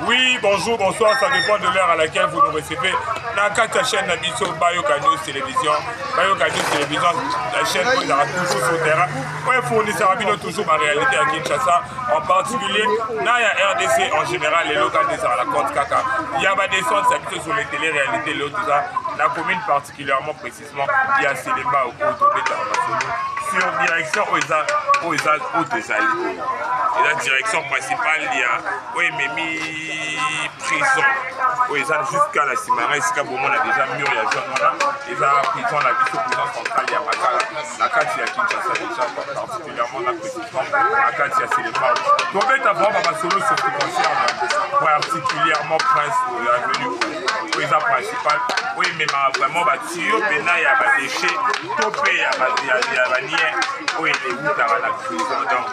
Oui, bonjour, bonsoir, ça dépend de l'heure à laquelle vous nous recevez. Dans la chaîne Nabiso Bayoka News Télévision, Bayoka News Télévision, la chaîne où il y aura toujours sur le terrain. Ouais, fournisseur Rabino toujours ma réalité à Kinshasa, en particulier, dans la RDC en général, les locales des à la Côte Kaka. Il y a des centres habitués sur les télé-réalités, tout ça. La commune particulièrement précisément, il y a Séléba au cours de sur direction aux Hautes-Alpes. Et la direction principale, il y a Oememi prison. Oui, jusqu'à la Simara, jusqu'à Beaumont, on a déjà mur, il y a Jean-Nona. Et la prison, la prison centrale, il y a Makala. La carte, il y a Kinshasa déjà, particulièrement la précision. La carte, il y a Séléba. Donc, on va avoir ma solo sur ce qui concerne particulièrement Prince, l'avenue président principal. Oui, mais vraiment, il y a des déchets, topé, il y a des niais. Oui, les routes à la prison. Donc,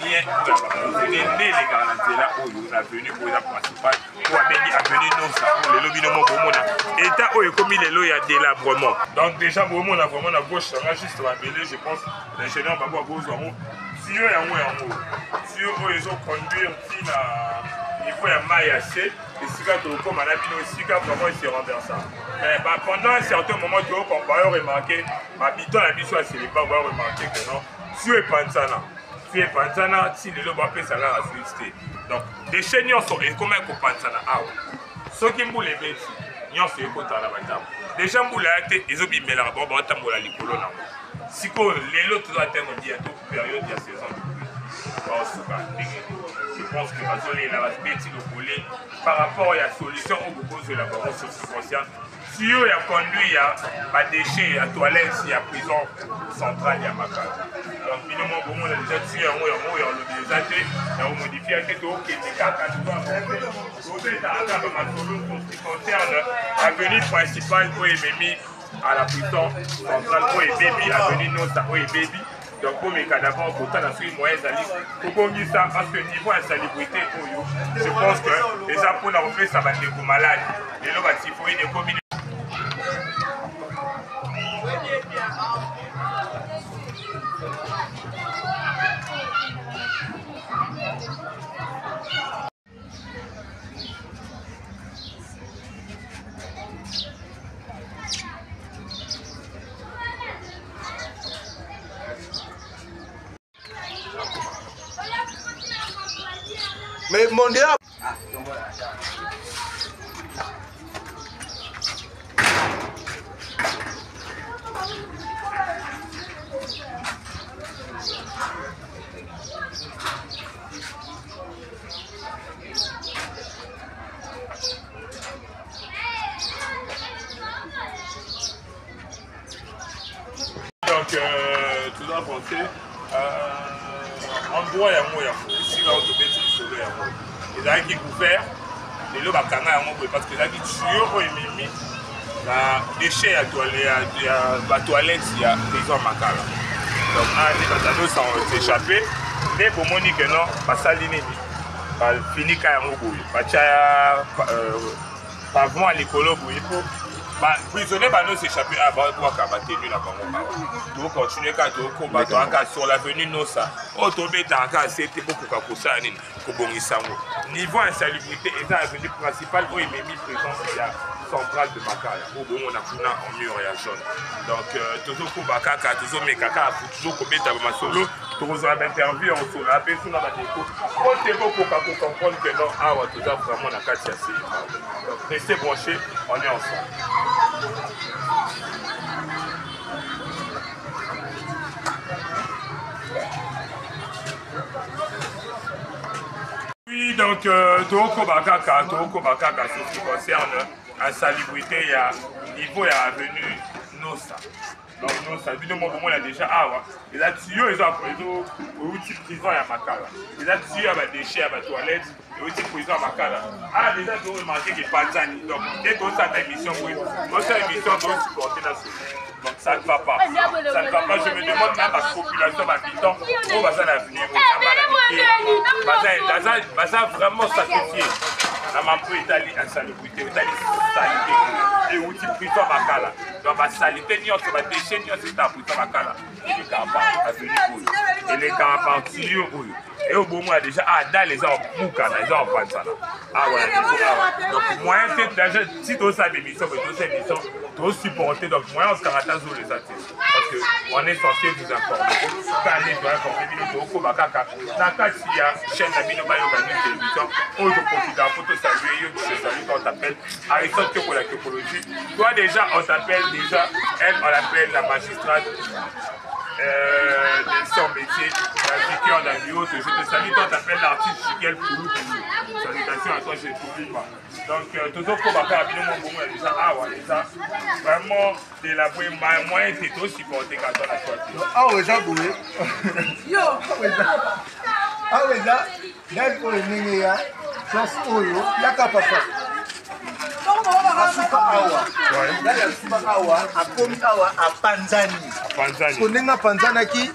les garanties là où on a venu pour la principale, où on a venu nous, les lobbies de mon Beaumont. État où il commis les lois, il y a délabrement. Donc, déjà, Beaumont, a vraiment la gauche, ça va juste rappeler, je pense, l'ingénieur va voir gauche en haut. Si eux, si eux, ils ont conduit il faut un maille assez, et si comme on a vu aussi, vraiment, il s'est renversé. Pendant un certain moment, on va remarquer, habitant la mission à Séléba, on va remarquer que non, si eux, Panzana. Et Panzana, si les gens appellent ça là, donc, les chaînes sont comment ils Panzana. Ceux qui m'ont les bêtes, ils ont fait écouter la bataille. Les gens m'ont été, ils ont mis la bombe, ils ont mis la colonne. Si les autres doivent atteindre bientôt période de saison. Je pense que la bête par rapport à la solution au propose de la barre sur ce concerne. Si il y a conduit à déchets, à toilettes, il y a prison centrale, il y a Makala. Donc, finalement, on a déjà tué un mot, on a déjà été, on a modifié un peu, qui est caractère qui concerne l'avenue principale, où est mis à la prison centrale, où est baby, avenue Nota, où est baby. Donc, pour mes cadavres, pourtant, la suite moyenne, pour qu'on dise ça, parce que niveau insalubrité, je pense que les Japonais ont fait ça, va être malade. Et là, il faut des communes. Mais mon Dieu. Donc, tout ça pensé. Endroit il y a moyen. Ici, là, on te met sur le héros. Les gens qui peuvent faire, les lots à parce que les gens qui tuent, ils les déchets à la toilette, il y a prison Makala. Donc, les bataillons sont échappés. Mais pour moi, que non, pas ça l'ennemi. Pas fini quand il y a pas vraiment à l'école, prisonniers nous s'échapper à voir qu'à tenu là-bas. Nous continuer à combattre sur l'avenue Nosa. Autobé dans cas c'était beaucoup pour ça niveau insalubrité et dans l'avenue principale où il m'a mis présence centrale de Makala où on a en mur et jaune. Donc toujours pour Bakaka, toujours mes caca, toujours commettre ma solo, toujours à l'interview on se rappelle sur la déco. On est beaucoup pour comprendre que non, toujours vraiment la carte assez. Donc restez branchés, on est ensemble. Oui, donc, Toko Bakaka, ce qui concerne la salubrité, il y a niveau, il y a avenue Nosa. Donc, Nosa, évidemment, on a déjà, et là, ils ont outil prison à Makala. Et là, il y a des déchets à la toilette, et outil prison à Makala. Déjà, ils ont remarqué qu'il n'y a pas de Zani. Donc, dès qu'on a une émission, notre émission doit supporter la solution. Donc ça ne va pas. Ça ne va pas. Je me demande même à la population habitant où va ça l'avenir. Ça va vraiment sacrifier. na mambo etali insalubrité etali salité euti prison makala donc basalite nyonso badeshe nyonso eta prison makala elekaka pa aveni oyo elekaka parti oyo et au moment déjà dans les gens boucana ils ont pas ça là donc moyen c'est si tu as des missions mais tu sais missions tu supporter donc moyen on se caractérise sur les artistes parce que on est censé vous informer quand les doit informer nous au Kobakaka na kati ya chaîne na bino bayo gagner télévision on te profite en photo saluer yo tu salues on t'appelle Aristote pour la topologie toi déjà on t'appelle déjà elle on l'appelle la magistrate de son métier, la en la bio, je te salue, toi t'appelles l'artiste Chiquel Poulou. Salutations à toi, je ne t'oublie pas. Donc, toujours qu'on va faire à Bino Mongomo, déjà, ah ouais, ça, vraiment, d'élaborer moyen t'es aussi supporté quand on a choisi. Ah ouais, ça, boulé. Yo, ah ouais, ça, là, il faut le mener, chance, oyo, yaka papa. Asuka awa. Yali asuka awa, akomi awa, apanzani. Konenga panzana ki,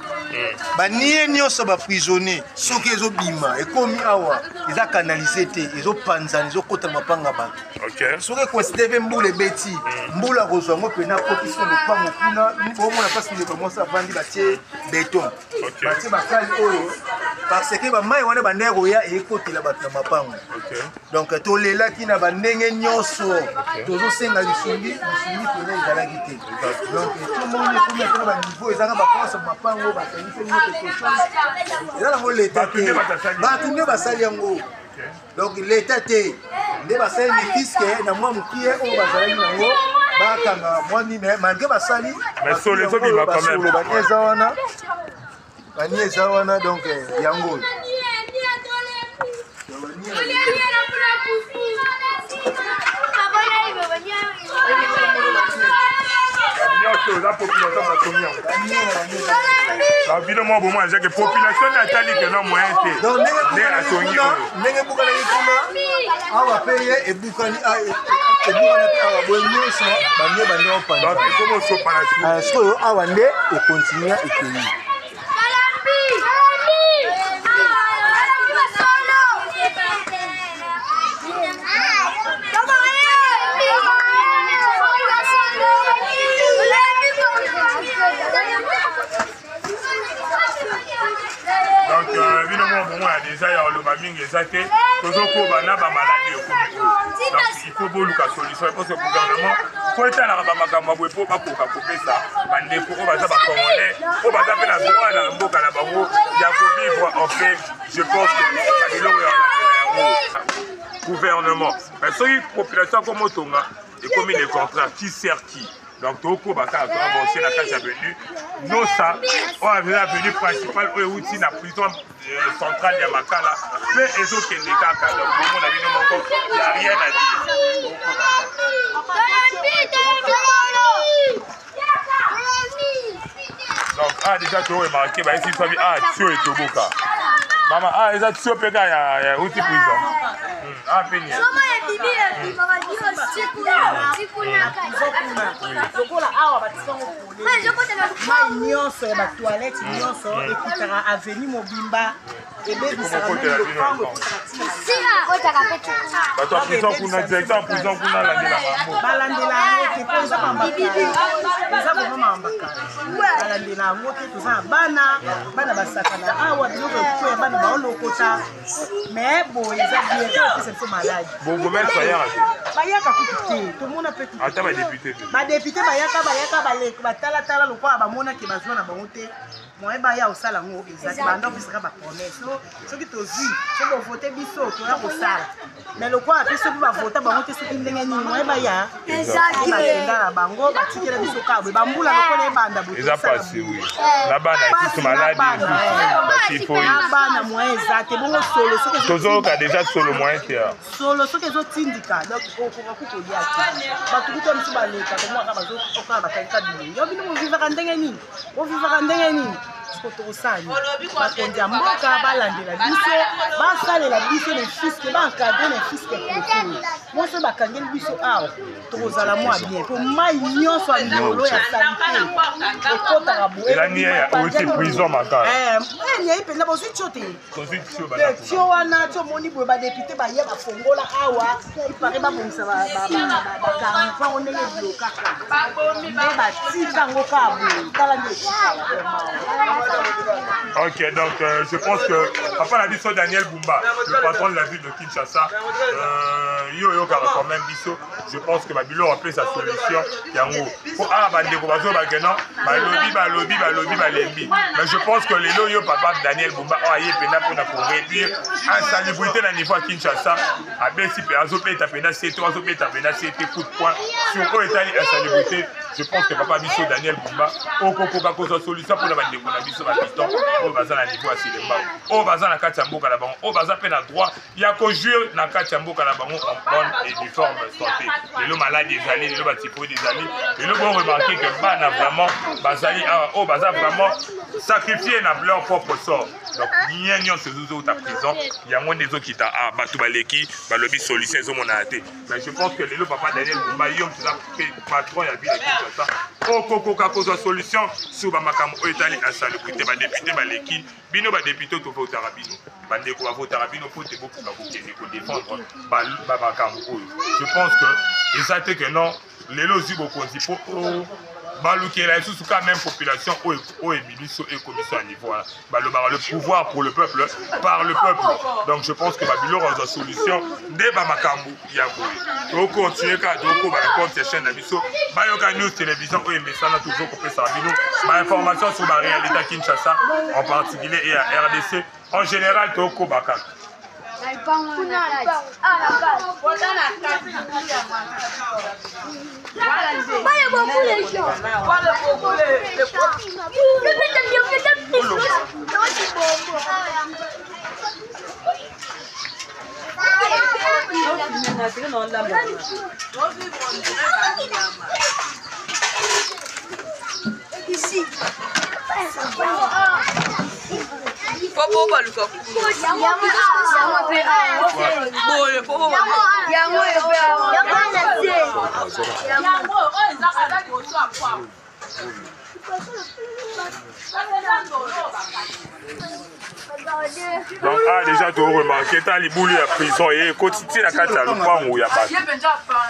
baniye nyonso ba prisonnier, soki ezo bima, ekomi awa, eza canalisé te, ezo panzani, ezo kota mapanga bato. OK. Soki ko Steven Mbule beti, mbula kozwa ngo pena kokiso no pango kuna, bomo na pasi ndeko mosa vandi batie béton. OK. Batie bakali oyo parce que ba mai wana bandeko ya ekotela bato na mapango. OK. Donc tolela ki na bandenge nyonso, tozo senga lisungi pena ezalaki te. Donc tout le monde est comme ba niveau ezanga ba force mapango ba tenise ngo quelque chose. Ezala ngo l'état te. Ba tunde basali yango. Donc l'état te. Nde basali ni fiske na mwa mukie o bazali nango bakanga mwani mais malgré basali mais sur les autres il va quand même banieza wana donc yango la population va combien? La ville moi bon moi j'ai que population natali que non moyen té. Donc nenge bukana ikuna awa paye e bukani e bukana awa bonyo so banye opana. Donc comment so para so so awa nde e continue e pays. Donc, évidemment, bon, déjà, il y a le maming exacté. Toujours qu'on va n'a pas maladie au comité. Donc, il faut beaucoup de solutions. Parce que le gouvernement, il faut être là, il faut pas couper ça. Il faut pas ça, il faut pas taper la droite, la mboka, la bango. Il y a vivre en paix. Je pense que le gouvernement. Mais si la population comme Otonga, et comme les contrats, qui sert qui? Donc, tout le monde va avancer la case avenue. Nous, ça, on a vu l'avenue principale, où est la prison centrale de Makala. Mais les autres qui sont des caca. Donc, tout le monde a vu nos comptes. Il n'y a rien à dire. Donc, ah, déjà, tu as remarqué, bah, ici, tu as vu, ah, tu es Toboka. Maman, ah, les autres, tu as il y a où tu prison. Ah, pénible. lokola awa batisango mai nyonso ya batoilette nyonso ekitaka aveni mobimba ebebisaka lopango bato ya prison kuna directeur ya prison kuna balandela yango te mpo eza vraiment mambaka balandela yango te toza na bana basakana awa biloko ekoya bana baolokota mais boye eza bien te opesa biso maladi bayaka kutu te tomona mpe ata badepute badepute bayaka batalatala lokola bamonaki bazwa na bango te moye baya osala yango ezali banda opesaka bapromese soki tozwi soki bovote biso toya kosala mais lokola mpe soki bavota bango te soki ndenge nini moye baya bakenda na bango batikela biso kabwe bambula lokola ebanda bana moye eza te bongo solo tozoyoka deja solo moyen te solo soki ezotindika donc okoka kukolia te bato kuta misu baleka komwaka bazokokala bakangika bilenge yo bino bovivaka ndenge nini tokosani bakonzi ya mboka balandela biso basalela biso na fiske baencadre na fiske ekokolo moso bakangeli biso awa tokozala mwa bien po mai nyonso ya likolo ya salite ekotaka boyei mpenza bozwi tio te tio wana tio omoni boye badepute baye bafongola awa ipare babongisa bakarnifango ndenge bilokaka nde batika yango kaka boye tala nde Ok, donc je pense que papa l'a dit sur Daniel Bumba, le patron de la ville de Kinshasa, quand même biso, je pense que Babylon a pris sa solution. Mais je pense que les loyaux papa Daniel Bumba a eu pour réduire l'insalubrité dans le niveau à Kinshasa. A Bessi, coup de poing sur l'insalubrité. Je pense que papa biso Daniel Bumba a une solution pour la bande de biso piston au bazar à niveau à Silemba. Au bazar à Katamboka là-bas, au bazar peine à droit, il y a qu'au jouer dans Katamboka là-bas en bonne et uniforme santé. Les lots malades des alliés, les lots bâtiments des alliés, les lots vont remarquer que Ban a vraiment bazali au bazar vraiment sacrifié leur propre sort. Donc n'y a ce zozo ta prison, il y a moins des autres qui t'a Batoubaleki, Balobi solution ils ont mon athée. Mais je pense que les lots papa Daniel Bumba Yom tout ça patron il y a vu ça. Au Coco Cacosa solution sous Bamakam Oetali insalubrité ba député Baleki bino ba député to voter Rabino bande ko voter Rabino pour te beaucoup pour défendre Bamakam. Je pense que exactement que non les lozi beaucoup pour Balouké sous quand même population au ébiliso et commission à niveau le pouvoir pour le peuple par le peuple. Donc je pense que Babylone a une solution dès Bamakambu Yaboué. On continue quand on va compte ces chaînes d'abisso. Bayoka News télévision et message toujours coupé sur Babylone. Ma information sur la réalité à Kinshasa en particulier et à RDC en général Toko Baka. Voilà beaucoup les gens. Voilà beaucoup les ici. Popo baluka. Donc déjà tu remarqué t'as les boules à prison et quotidien la carte à l'upang où il y a pas.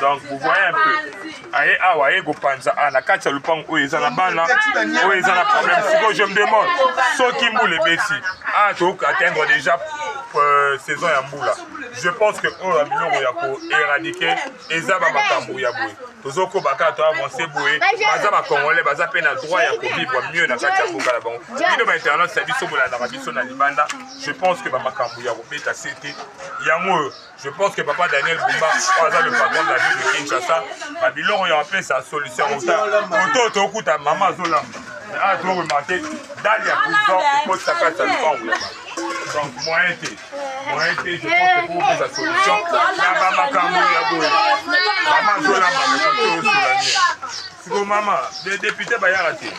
Donc vous voyez un peu. Aïe aïe go panza à la carte à l'upang où ils ont la balle là où ils ont la problème. Si je me demande ceux qui moulent les bêtis tu atteindre déjà saison ya mbula. Je pense que on a pour éradiquer ezaba makambu ya boué. Tozoko baka to avancer boué. Baza ba congolais baza peine à droit ya ko vivre mieux na kati ya mboka la bango. Bino ba internet ça biso bola na biso na libanda. Je pense que ba makambu ya robeta c'était yango. Je pense que papa Daniel Bumba a le patron de la ville de Kinshasa. Babylon il a fait sa solution autant to kuta mama zolamba. Ah tu remarquer dans la prison il faut sa carte à l'upang. Donc, moi, je pense que pour sa solution, si vous maman, les députés, ils vont rater.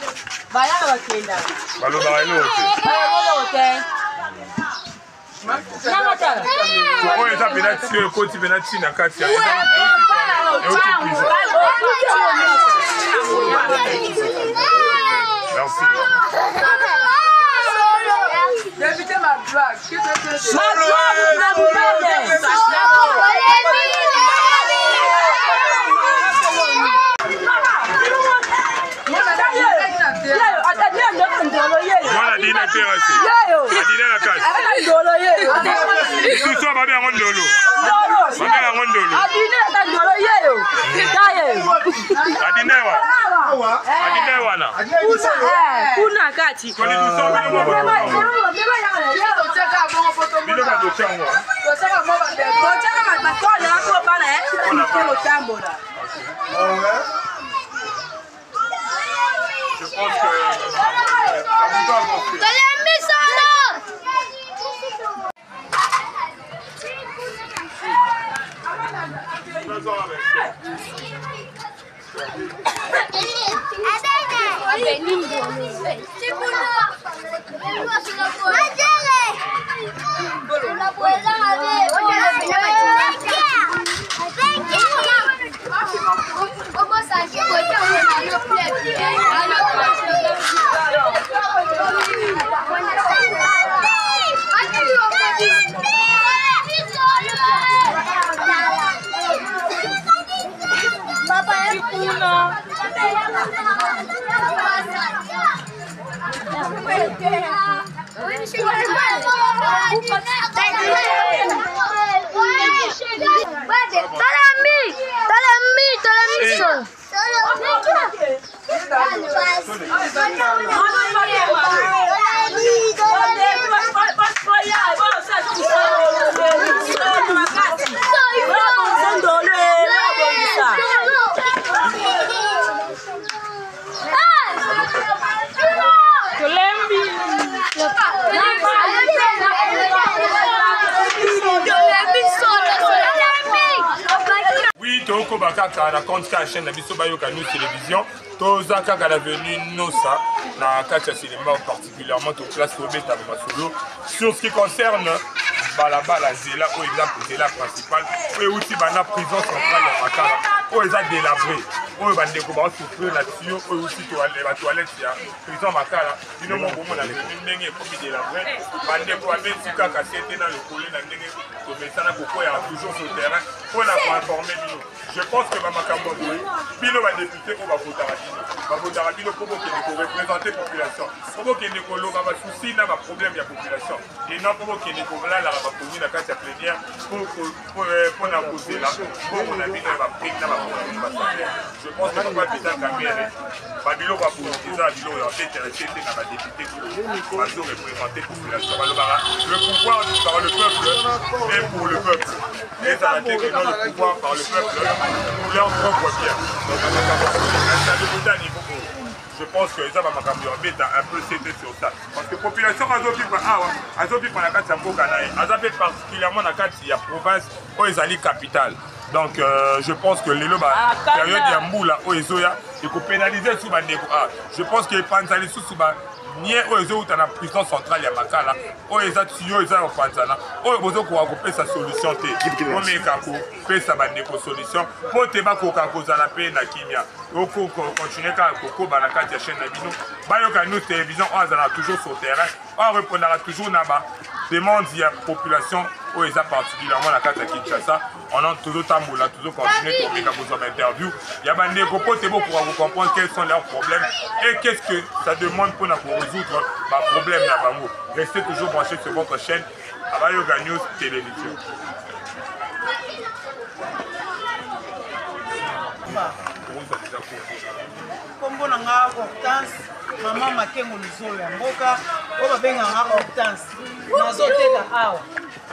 Député ma blague. Voilà, dîner terrassé. Dîner la casse. Tout ça va bien rendre l'eau. Va bien rendre l'eau. Adine wana. Kuna kati. Kwa nini tusome ni mambo? Bino ba docha ngwa. Tosaka mo ba. Tosaka matole hapo bana Kwa tambo là. Je pense que C'est Kaka na compte ka chaîne na biso bayoka nous télévision toza kaka la venue nosa na kacha cinéma particulièrement to classe obeta masolo sur ce qui concerne balabala zela ou exemple zela principal et aussi bana prison centrale ya Makala ou eza délabré ou bande ko ba souffrir là-dessus ou aussi toilette ya prison Makala dino mo bomo na ndenge ko bi délabré bande ko abe sika ka c'était dans le collet na ndenge to mesana ko ya toujours sur terrain pour la informer bino. Je pense que Bamakambo Bino va député ou va voter à Bino pour représenter la population. Pour qu'il y ait des soucis, dans le problème de la population. Et non pour qu'il y ait des problèmes dans la commune, dans la plénière, pour la poser là, pour mon avis, dans la prise, dans la population. Je pense que va être dans la caméra. Babilo va pour ça, Bilo va être intéressé dans la députée pour représenter la population. Le pouvoir par le peuple et pour le peuple. Et ça a été que dans le pouvoir par le peuple. Leur propre bien. Donc, je pense que ça va un peu céder sur ça. Parce que la population a la carte particulièrement dans la province où ils allaient capitale. Donc je pense que les période de Mboula où ils ont pénalisé sous je pense que les Panzali sous nie oyo dans la prison centrale ya Makala oyo eza tuyo eza opanzana oyo bozo ko akopesa solution te omeka ko pesa bandeko solution po te bakoka kozala pe na kimia oko continuer ka kokoba na kati ya chaîne na bino bayoka nous télévision on azala toujours sur terrain on répondra toujours na ba demande ya population oyo eza particulièrement na kati ya Kinshasa on a toujours tambola toujours continuer komeka kozwa interview ya bandeko po te bokoka ko comprendre quels sont leurs problèmes et qu'est-ce que ça demande pour résoudre les problèmes là bango. Restez toujours branchés sur votre chaîne Bayoka News Télévision. Kombo nanga Hortense maman Makengo Luzolo ya mboka oyo babenganga Hortense nazoteka awa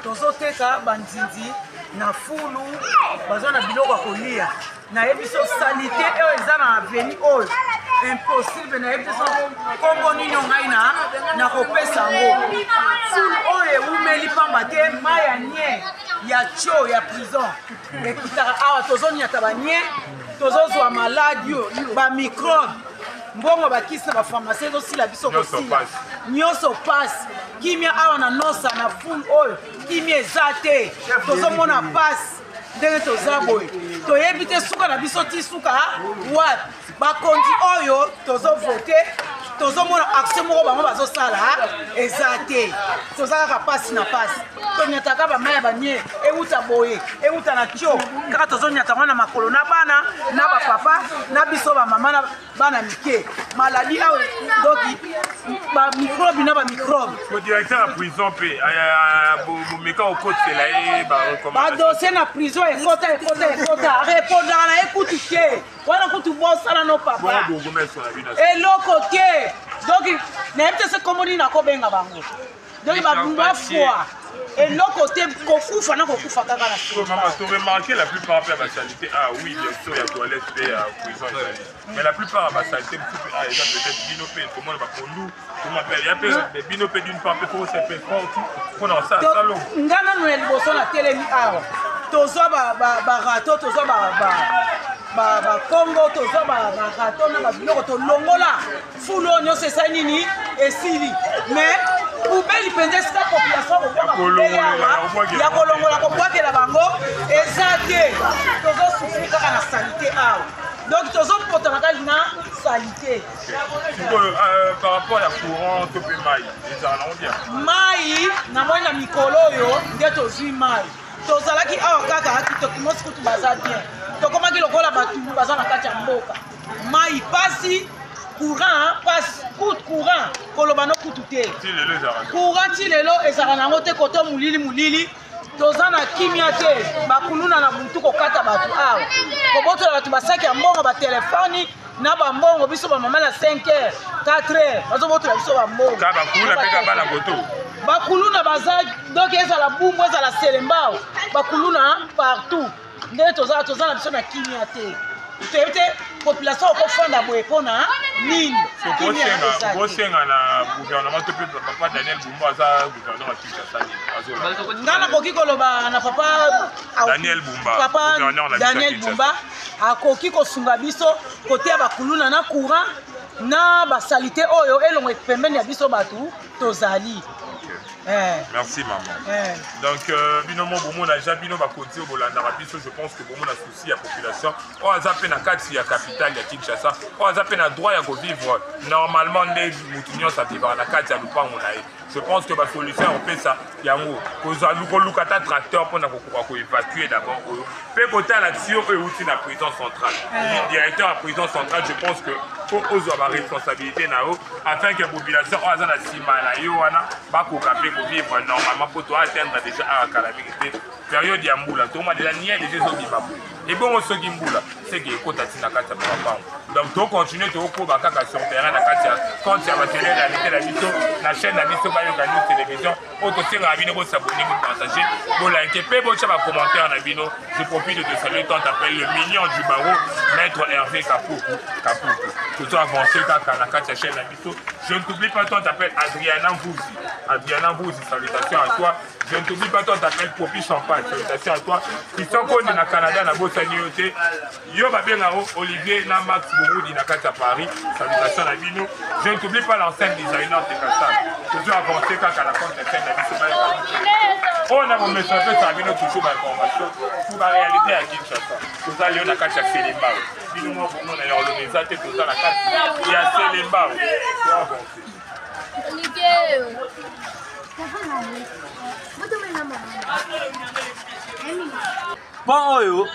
tozoteka banzinzi na fulu bazwa na biloko ya kolia nayebi so sanité oyo eza na aveni oyo impossible nayebi so kombo nini ngai na kopesa yango fulu oyo eumeli pamba te mai ya nie ya tio ya prison ekitaka awa tozoniata banie tozozwa maladi oyo bamicrobe mbongo bakisi na bapharmacie ezosila biso kosila nyonso pasi kimia awa na nosa na fulu oyo kimia eza te tozomona pasi ndenge toza boye toyebi te suka na biso ti suka wapi bakonzi oyo tozovote tozomona action moko bango bazosala eza te toza kaka pasi na pasi tonyataka bamai ya banie euta boye euta na tio kaka tozonyata ngo na makolo na bana na bapapa na biso bamama na bana mike maladi awa doki bamicrobe na bamicrobe directeur ya prison mpe bomeka okotela ye badosie na prison ekota repondaka na ye kutu te wana kutu bosala no papa eloko te donc nayebi te se kombo nini nakobenga bango donc bafwa eloko te kokufa na kokufa kaka na tu remarqué la plupart de la sanité oui bien sûr il y a toilette et prison mais la plupart de la sanité il y a peut-être binopé comment on va pondu comment appelle il y a peut-être binopé d'une part pour se faire pour dans ça salon ngana no liboso na telemi awa tozwa ba rato tozwa ba Congo tozwa ba rato na ba biloko tolongola fulo nyonso esali nini esili mais poubelle mpenza esika population ya kolongola kobwakela bango eza te tozosufri kaka na salite awa donc tozopota kaka na salite par rapport à courant to pe mai ezala nango bien mai namoni na mikolo oyo nde tozwi mai tozalaki awa kaka kitoki mosi kutu baza bien tokomaki lokola bato baza na kati ya mboka mai pasi courant pasi courant koloba no kutu te courant ti lelo ezalaka nango te koto mulili toza na kimia te bakuluna na butu kokata bato awa kobotola bato basaki ya mbongo batelefoni na bambongo biso bamama na 5h 4h bazobotola biso bambongo bakuluna baza donc ezala bumbu ezala selembao bakuluna partout nde toza na biso na kimia te toyebi te population okofanda boye mpona nini kosenga na gouvernement to mpe papa Daniel Bumba aza gouverneur ya Kinshasa nga nakoki koloba na papa Daniel Bumba akoki kosunga biso kote ya bakuluna na courant na basalite oyo elongo pembeni ya biso bato tozali. Merci maman. Donc binomo bomo na jabino ba konti au Bolanda biso je pense que bomo na souci ya population on a zappé na kati ya capitale ya Kinshasa on a zappé na droit ya ko vivre normalement les mutunyo sa vivre na kati ya lupango na ye. Je pense que la solution on fait ça yango koza luka ta tracteur pour na ko évacuer d'abord pe côté l'action et outil na prison centrale. Le directeur à prison centrale je pense que faut oser ma responsabilité na eux afin que la population on a na sima na yo wana ba ko kapé ko vivre normalement pour toi atteindre déjà à calamité période ya mbula to ma de la nier les autres bibabu et bon ce qui mbula c'est que ko tatina kata papa donc to continuer to ko ba kaka sur terrain na kata quand ya ba télé réalité la biso la chaîne la biso ba yo gagner télévision auto singa bino bo s'abonner bo partager bo liker pe bo cha ba commentaire na bino je profite de saluer tant appelle le million du barreau maître Hervé Kapuku tout avancé kaka na kata chaîne la biso je ne t'oublie pas tant appelle Adriana Mbuzi salutations à toi je ne t'oublie pas toi t'appelles Popi Champagne salutations à toi qui sont connus na Canada na bosani yote yo babenga Olivier na Max Bourgoudi na kata Paris salutations à bino je ne t'oublie pas l'ancien designer de Kassam toujours avancé kaka na compte de scène na biso on a mon message ça bino toujours ma information pour la réalité à Kinshasa tout ça lion na kata Selemba bino mo bomo na organiser te tout ça na kata ya Selemba Bon oyo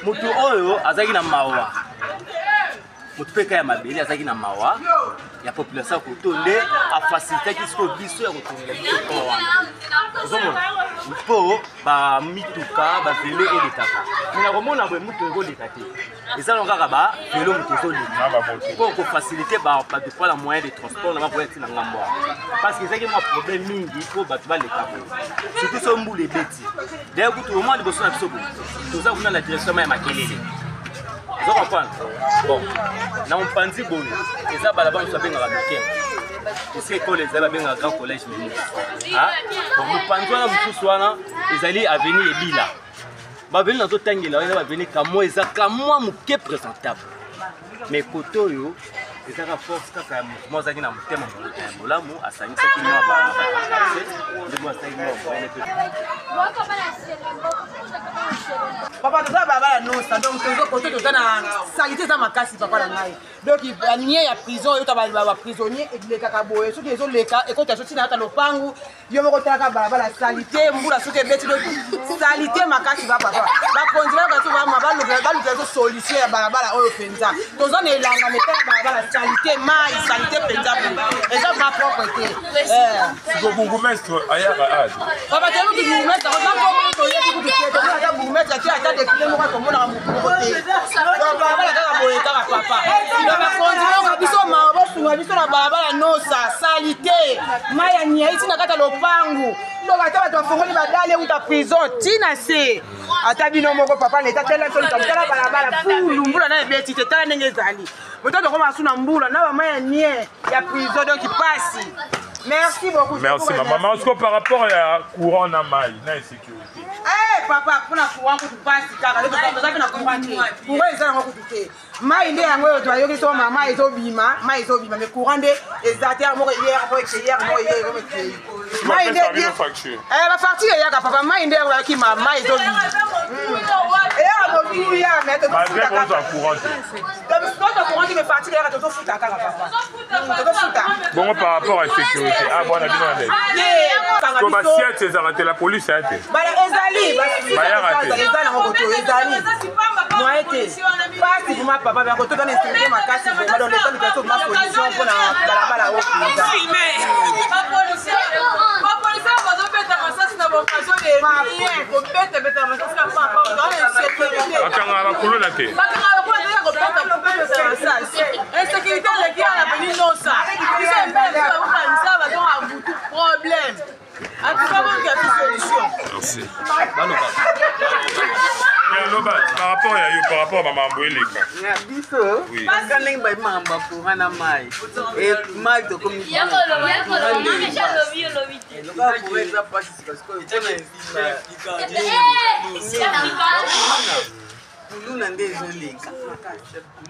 mutu oyo azaki na mawa mutu peka ya mabeli azaki na mawa ya population kotonde a facilité kisko biso ya kotonga biso ko wana ozomona po ba mituka ba velo eletaka mina komona bwe mutu ngoleka te ezalo kaka ba velo mutu zoleka po ko faciliter ba de fois la moyen de transport na ba ko etina ngambo parce que c'est que moi problème mingi ko ba tuba leka surtout so mbule beti d'ailleurs kutu au moins liboso na biso toza kuna la direction ya makelele vous comprenez bon na mpanzi boyo eza balaba nso benga Mikenga c'est que les élèves benga grand collège ministre ah bon mpanzi wana mususu wana ezali avenir ebila ba venir na to tangela wana ba venir kamo eza kamo muke présentable mais koto yo ezaka force kaka mo zaki na mutema molamu asangisa kinwa ba ndimo asangisa mo papa toza babala nosa donc tozo kote toza na salité za makasi papa na ngai donc anie ya prison yo ta ba prisonnier elekaka boye soki ezoleka ekota soki na ata lopangu yo moko talaka balabala salité mbula soki ebeti donc salité makasi ba papa bakonzela kasi baluka solution ya balabala oyo penza toza na elanga metala balabala salité mai salité penza eza pas propre te siko bourgmestre ayaka age papa telo ki bourgmestre on a pas to yebi ku te bourgmestre qui a décliné moi comme on a côté balabala kaka boye kaka papa bakonzela biso mabosunga biso na balabala nosa salité mai ya nia itina kata lopangu donc ata bato bafongoli badale uta prison tina se ata bino moko papa na etatela tolutala balabala pulu mbula na ebeti te tala ndenge ezali moto tokoma asu na mbula na bamai ya nie ya prison donc pasi Merci beaucoup. Merci maman. Est-ce que par rapport à courant na mai, na sécurité? Eh papa, pour la courant pour pas si car le papa na comprendre. Pour ça on coûter. Mai ndé yango yo doit yoki so mama ezobima, mai ezobima mais courant ndé exactement mo hier mo hier mo mai ndé bien facture. La facture ya ka papa mai ndé yoki mama ezobima. On dit ya mais que malgré qu'on soit courant. Donc courant me facture ya ka to futa ka papa. Bon par rapport à sécurité, ah bon on a bien l'aide. Comme assiette c'est arrêté la police a été. Bala ezali, ezali ngo to ezali. Moi été. Pas si vous papa ba ko to dans instrument makasi vraiment dans l'état de ma solution pour la bala au par rapport à maman Mbouele. Oui.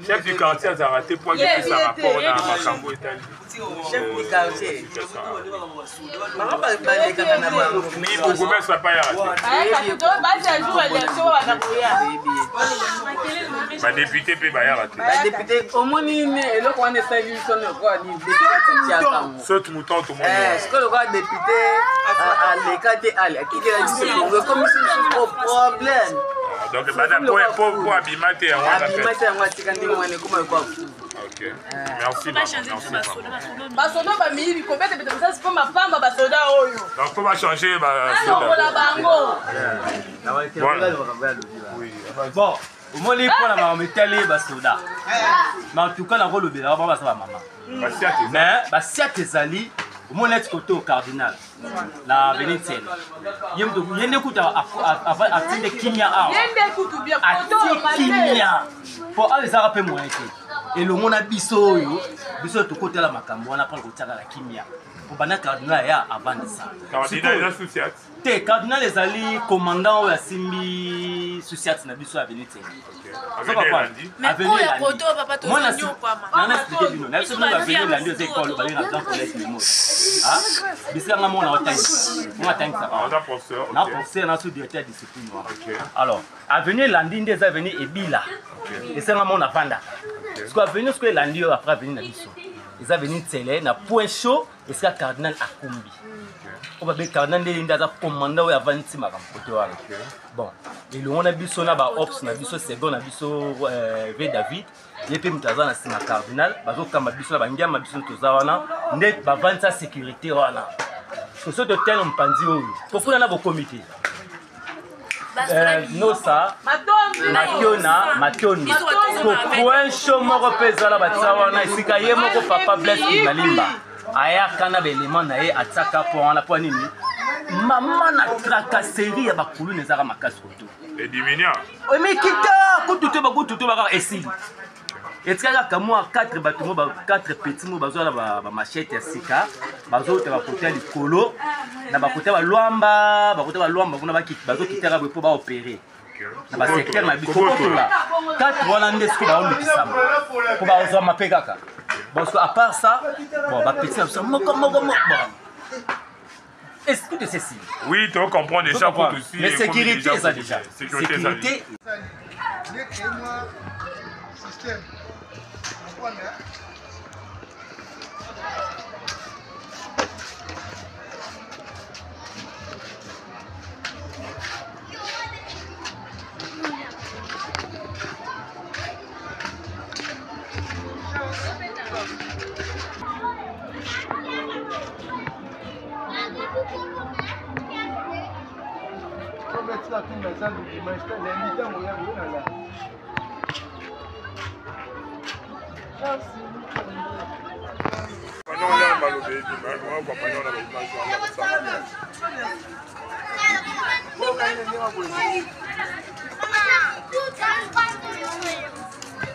Chef du quartier a raté pour que ça rapport à Makambo Italie. Chef du quartier. Mais pour vous mettre ça pas raté. Ma député peut pas rater. Ma député au moins et le coin de Saint-Lucien le quoi ni député. Saute mouton tout le monde. Est-ce que le roi député à l'écart à qui a dit comme c'est un problème. Donc madame pour abimate en on est comme quoi. OK. Merci. Basoda ba mi ko bete bete ça c'est pas ma femme basoda oyo. Donc comment changer Bon, au moins les pour la maman télé basoda. Mais en tout cas la rôle bien va ça maman. Mais basiate ezali au moins être côté au cardinal. La Vénétienne. Yende kuta atinde kimia a. Yende kutu bien. Kimia. Pour aller ça rappeler moi été. Et le monde a biso yo, biso to côté la makambo on apprend ko tiaka la kimia. Pour bana cardinal ya avant de ça. Cardinal les associés. Te cardinal les ali commandant ya simbi sociat na biso ya Vénétienne. Avec lundi. Mais pour la photo papa to nyo kwa ma. Na expliquer bino. Na biso na venir lundi aux écoles ba na dans collège le mot. Ah? Biso nga mona otay. On attend ça. On a professeur. Na professeur na sous directeur discipline. OK. Alors, avenir lundi ndé za venir ebila. Et c'est nga mona vanda. Parce qu'à venir ce que lundi après venir na biso. Ils ont venu télé na point chaud et c'est cardinal Akumbi. On va bien cardinal de l'inda za commandant ya vanti makampoto wana. Bon, et le on a biso na ba ops na biso second na biso V David. Et puis mutaza na sima cardinal bazo kama biso na bangia ma biso toza wana ndé ba vanta sécurité wana. So so de tel mpandi oyo. Pourquoi na bo comité? Nosa Mationa point chaud moko pezala batsawana isika ye moko papa bless Malimba aya kana belement na ye ataka pour la nini maman na tracasserie ya bakulu nezaka makasi koto et diminuer mais kita kututo ba esili etikaka kamwa 4 batumo ba 4 petits mo bazwa ba machette ya sika bazo te ba côté likolo na ba côté ba lwamba kuna ba kit bazo kitaka bo ba opérer na ba secteur na bikoko là 4 wana ndesko ba omikisama ko ba ozwa mapeka kaka parce que à part ça bon ba petits ça moko bon est-ce que tu sais si oui tu comprends déjà pour aussi mais sécurité ça déjà sécurité système.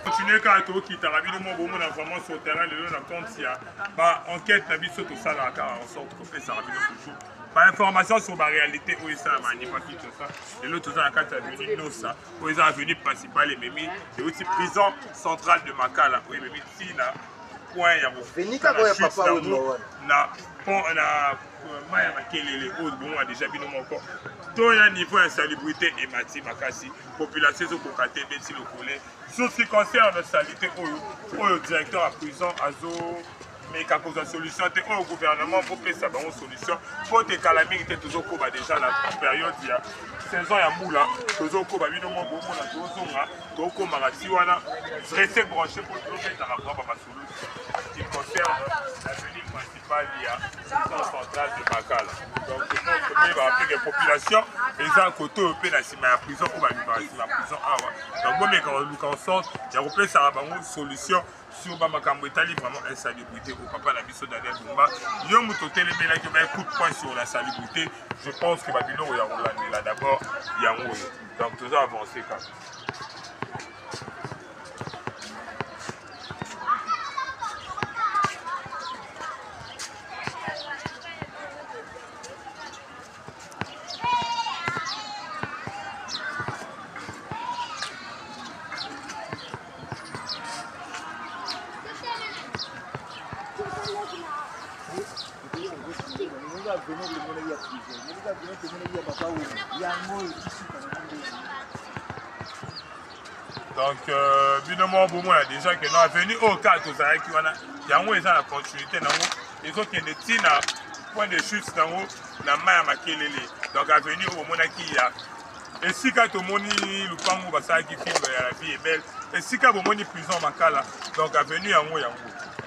Continue continuer quand tu as vraiment sur le terrain, le compte, il y a enquête, tu as vu ça, tout ça, en sorte qu'on fait ça toujours. Par information sur la réalité, où est ça, et l'autre, tout ça, quand tu as venu, nous, ça, où est la venue principale, et aussi prison centrale de Makala, où est ici, là, point, il y a déjà vu encore. Tout un niveau d'insalubrité et Mati Makasi, population de Kokate, Betty le Collet. Sur ce qui concerne la saluté, au directeur à prison, Azo, mais qu'à cause de la solution, au gouvernement pour faire ça, une solution. Pour tes calamités, toujours comme déjà la période, il y a 16 ans, il y a Moula, toujours comme il y a un bon toujours comme Maratiwana, rester branché pour trouver dans la propre solution. Qui concerne l'avenir principal, il y a la centrale de Makala. Donc, il va appeler les populations, et ça, à côté, on peut la prison, on va lui parler de la prison. Donc, quand on sort, il y a une solution. Sur Bamakambo Italie, vraiment insalubrité au papa la biso Daniel Bumba. Il y a un coup de poing sur la salubrité. Je pense que Babylone, il y a d'abord, il y a un donc tout ça avancé quand même. Donc, évidemment, bon, déjà que nous avons venu au cas où il y a la continuité, ils ont des point de chute dans la main à Makelele. Donc, avenue au Monaki, et si quand on moni le pango basa qui filme la vie est belle, et si quand on moni prison Makala, donc avenue en haut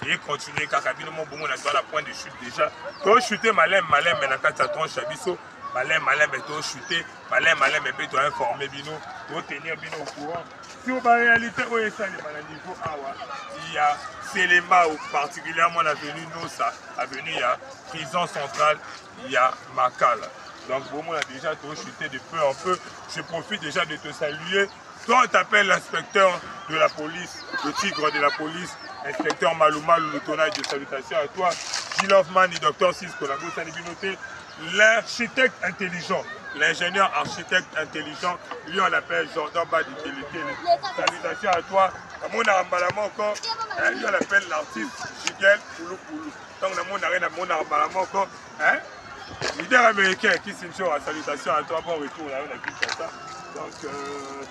et continuer quand évidemment bon on a la point de chute déjà. Quand chuter malin mais na kata tronche abiso, malin mais to chuter, malin mais peut informer bino, to tenir bino au courant. Si on va réalité où est ça les maladies faut awa, il y a Selema ou particulièrement l'avenue Nosa, avenue il y a prison centrale, il y a Makala. Donc pour moi on a déjà tout chuté de peu en peu. Je profite déjà de te saluer. Toi on t'appelle l'inspecteur de la police, le tigre de la police, inspecteur Malouma, le tonnage de salutations à toi, Gilles Hoffman et Dr Cisco, la grosse anibinoté, l'architecte intelligent, l'ingénieur architecte intelligent, lui on l'appelle Jordan Badi. Salutations à toi. Mon arbalama encore, lui on l'appelle l'artiste Jigel Poulou Poulou. Donc on a rien à mon arbalama encore, hein? Leader américain qui s'inchore, salutations à toi, bon retour là, on a quitté ça. Donc,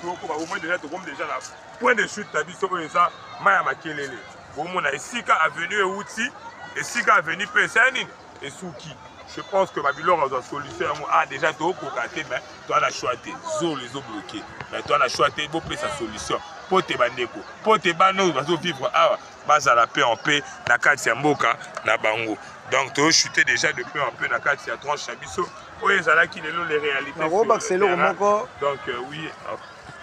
au moins déjà, la point de chute, tu as dit sur ça, Maya Makelele. Au moins, ici, quand avenue est outil, et si quand avenue PSN, et Souki. Je pense que Babylone a une solution. Ah, déjà, tu as cocaté, mais tu as choisi, les os bloqués. Mais tu as choisi, pour sa solution. Pour tes bandeko, pour tes banos, tu vas vivre, base à la paix en paix, na Katia Mboka, na Bango. Donc, tu as chuté déjà de peu en peu, na Katia Tranche Chabiso. Oui, ça qui est les réalités. Donc, oui.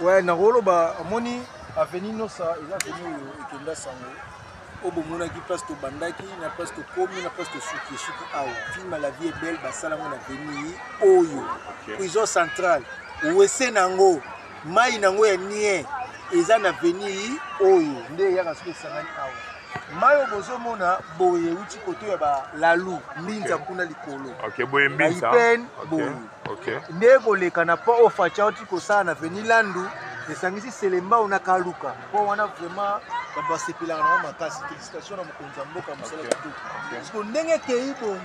Ouais, Narolo, Moni, avenue Nosa, il a venu au Kenda Sango. Au Bomona qui passe au Bandaki, na passe au Komi, na passe au Souki, Souki Awa. Film La vie est belle, Basalamon avenue Oyo. Prison centrale. Ouesse Nango, Mai Nango et Nien. Ils ont avenue Oyo. Ndé Yaka Souki Sangani Awa. Mayo bozomona boye uti koto ya ba lalu mbinza kuna likolo. OK, boye mbinza. OK. Ndeko leka na po ofacha uti ko sana veni landu esangisi selemba ona kaluka. Po wana vraiment ba sepila na makasi félicitations na mokonza mboka musala kitu. Parce que ndenge kei bongo.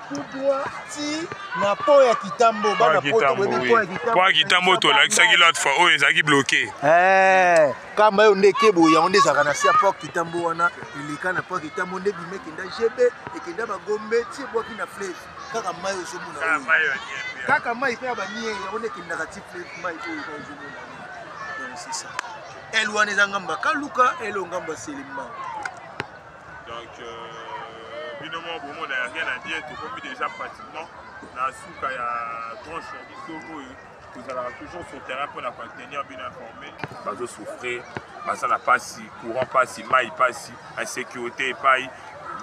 Tudwa ti na po ya kitambo bana po to webi po ya kitambo. Po ya kitambo to la kisaki l'autre fois o ezaki bloqué. Kama yo ndeke boye onde saka na sia po kitambo wana ilikana po kitambo nde bimeki nda jebe ekenda bagombe ti boki na fleuve kaka mai ozomona kaka mai pe abanie onde kinda ti fleuve mai ko ozomona donc c'est ça elwane zangamba kaluka elongamba selimba. Donc évidemment bon on a rien à dire tout comme déjà pratiquement na souka ya tranche biso vous allez toujours sur le terrain pour la tenir bien informé, pas de souffrir, ça n'a pas si courant, pas si maille, pas si insécurité, pas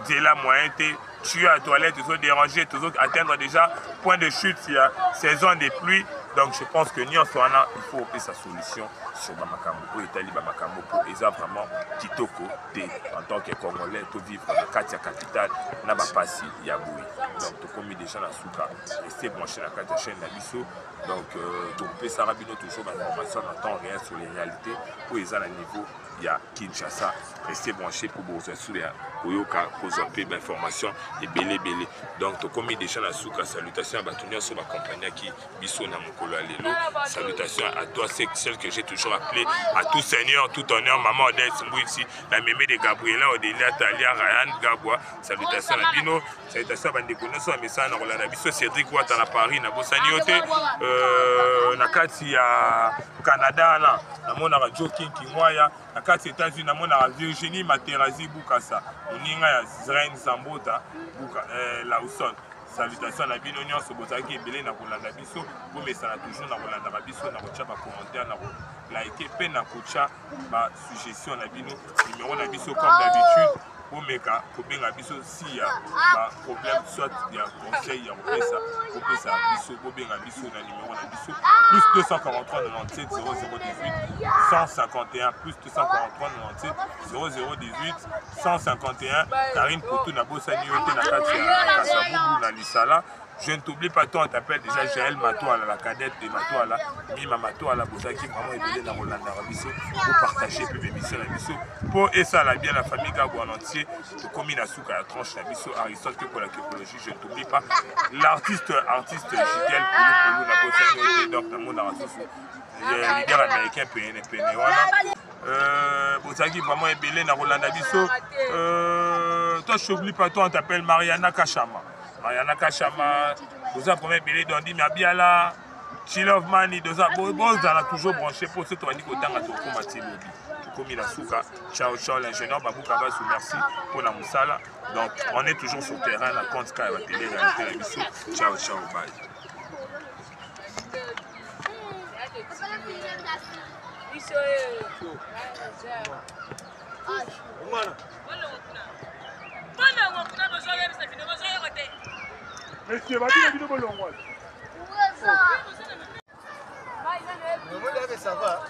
dès la moyenne, tu es à la toilette, tu es dérangé, tu es atteindre déjà point de chute, il y a saison des pluies, Donc je pense que nyonso wana il faut opesa solution sur bamakambo oyo etali bamakambo po eza vraiment kitoko te en tant que congolais to vivre na kati ya capitale na bapasi ya boye. Donc tokomi déjà na suka rester branché na kati ya chaîne na biso. Donc topesaka bino toujours d'information en temps réel sur les réalités oyo eza na niveau ya Kinshasa. Rester branché pour bozwa sur ya koyoka kozwa mpe bainformation ebele. Donc tokomi déjà na suka. Salutations à bato nyonso bakompagnaki biso na mokolo ya lelo. Salutations à toi, celle que j'ai toujours appelé à tout seigneur, tout honneur, maman Odette Mbouitsi, la mémé de Gabriela, Odélia, Talia, Ryan, Gabois. Salutations à Bino, salutations à Bandeko Noso, à Messa, na Rolanda Biso, Cédric Ouatta na Paris, na Bossaniote, na kati ya Canada, na mona Radio King Kimwaya, na kati États-Unis, na mona Virginie Materazi Bukasa, moninga ya Zren Zambota, Lawson. Salutations à bino nyonso bozaki ebele na kolanda biso bomesana toujours na kolanda biso na kotia ba commentaire na ko liker pe na kotia ba suggestion na bino numéro na biso comme d'habitude bomeka kobenga biso si ya ba problème soit ya conseil ya kopesa biso bobenga biso na numéro na biso plus 243 97 0018 151 plus 243 97 0018 151 Karine Poutou na bosani yote na kati ya Kasabubu na Lisala. Je ne t'oublie pas, toi, on t'appelle déjà Jaël Matoala, la cadette de Matoala, Mima Matoala, Bozaki, vraiment aider dans Rolanda Rabisso, pour partager les émissions Rabisso, pour et ça, la bien la famille Gabo en entier, de Komina Souka, la tranche Rabisso, Aristote pour la képologie, je ne t'oublie pas, l'artiste Gidel, pour la Bozaki, donc dans mon artiste, le leader américain, Penewana. Bozaki, vraiment aider dans Rolanda Rabisso. Toi, je n'oublie pas, toi, on t'appelle Mariana Kachama. Mariana Kachama, doza premier belé d'Ondi Mabiala, Chilov Mani, doza a toujours branché pour ce tour de Kotanga Toko Matilobi. Tokomi la Souka, ciao, l'ingénieur Babou Kabasou, merci pour la Moussala. Donc, on est toujours sur le terrain, la compte Sky, la télé, la télévision. Ciao, bye. Monsieur, va dire que vous l'avez ça va.